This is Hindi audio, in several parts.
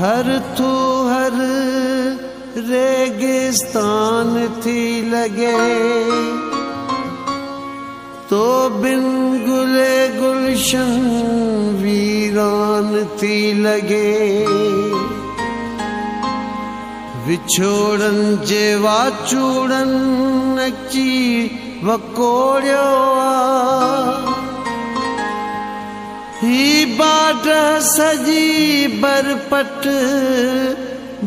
हर तू हर रेगिस्तान थी लगे, तो बिन गुले गुलशन वीरान थी लगे। विछोड़न जे वाचूड़न अची वकोड़ियो ही बाट सजी बरपट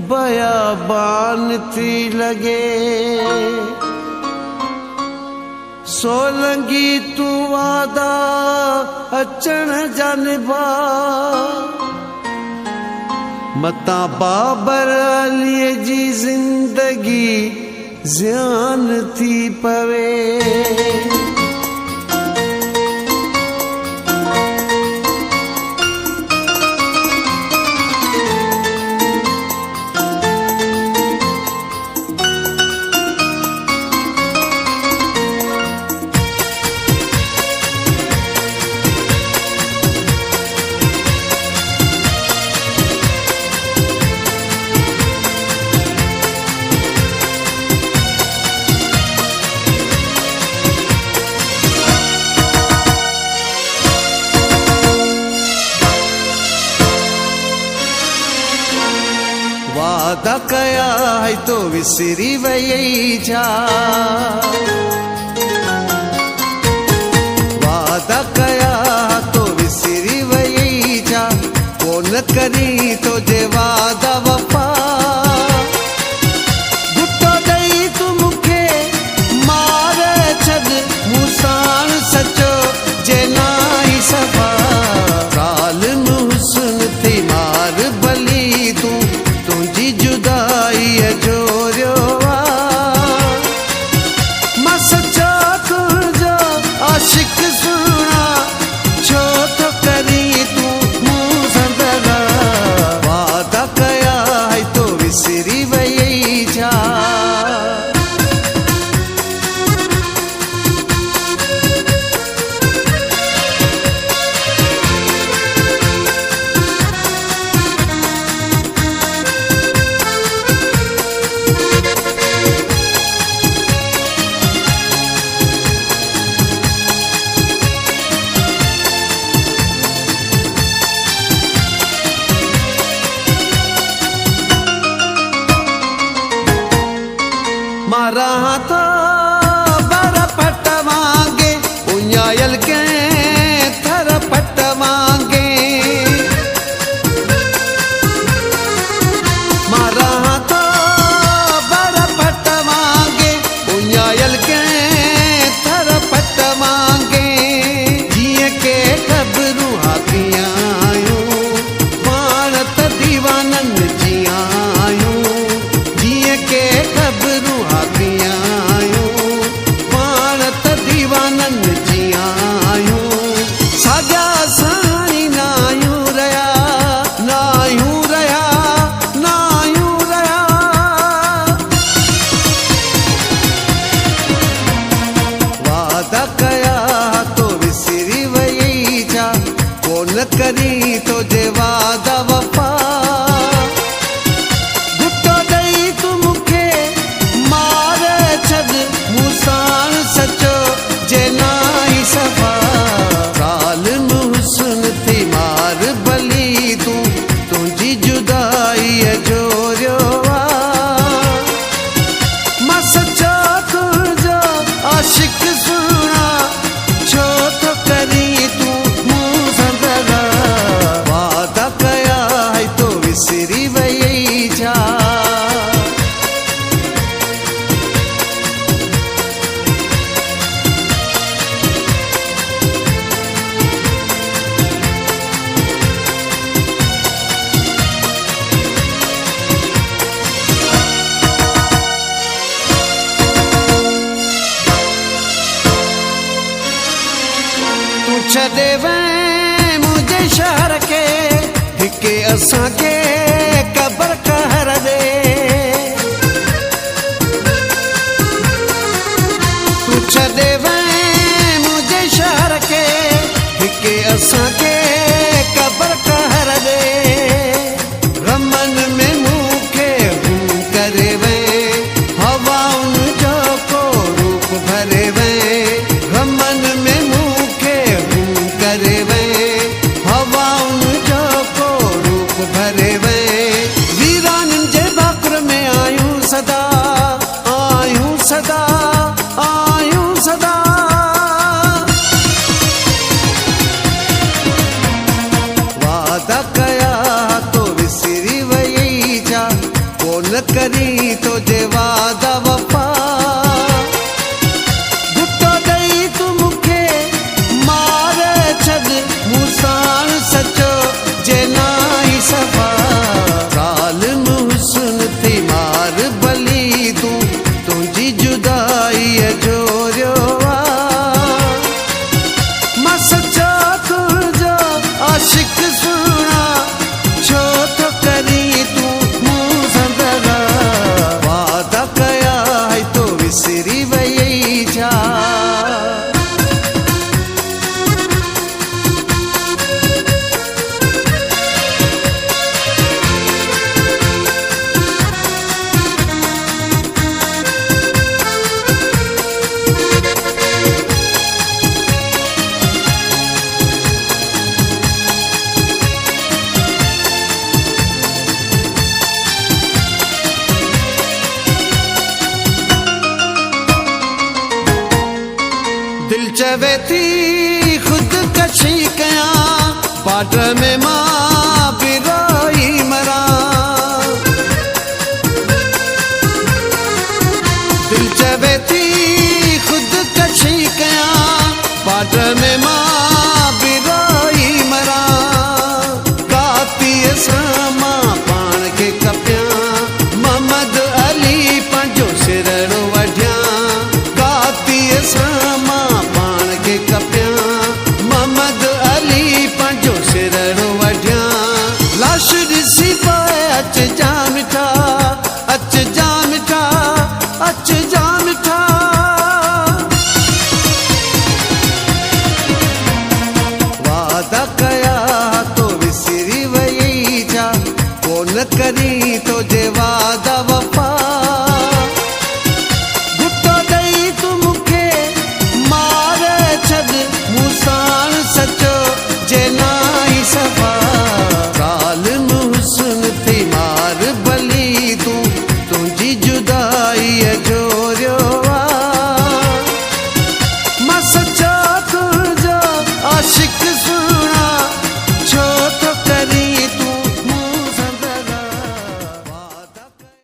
बयाबान थी लगे। सोलंगी तू वादा अचण जानबा, मता बाबर अली जी जिंदगी ज़ियान थी पवे। वादा कया है तो विसरी वही जा, वादा कया तो विसरी वही जा। कौन करी तो जे वादा वफा, गुट्टो दई तू मुखे मारे छद मुसान सचो जे नाई सफा। ज़ालिम हुस्न थी मार भली तू, तुझी जुदाई जोरियो मां सच्चा तुझो आशिक सुना, छो तो करी तू मूं संदगा। वादा कया है तो विसरी वही जा, मारा तो बर पट मांगे उन्यायल के थर पट मांगे। मारा तो बर पट मांगे उन्यायल के थर पट मांगे। जिए के खबरू हाथियां आयूं पाण त दीवानन जियां आयूं। जिए के खबरू दीवानन जिया आयूं। साजा साणी नायूं रया, नायूं रया, नायूं रया। वादा कया तो विसरी वही जा, कौन करी तो जे वादा वफा। गुट्टो दई तू मुखे मारे छद मुसान सचो जे नाई सफा। ज़ालिम हुस्न थी मार भली तू, तुझी जुदाई जोरियो मां सच्चा तुझो आशिक सुना, छो तो करी तू मूं संदगा। वादा कया है तो विसरी वही जा, छदे वैं मुझे शहर के हिके असां के कबर कहर दे। तू छदे वैं मुझे शहर के हिके असां के कबर कहर दे। रमन करी तो जे वादा वफा गुट्टो ॾेई तूं मूंखे मारे छॾ मूंसां सचो जे नाई सफ़ा ज़ालिम हुस्न थी मार भली तूं तुंहिंजी जुदाईअ जो मां सच्चा तुंहिंजो आशिक़ सुहिणा छो थो करी तूं मूंसां दगा वादा कया है तो विसरी वई छा दिल चवे थी खुदकशी कयां बाड में मां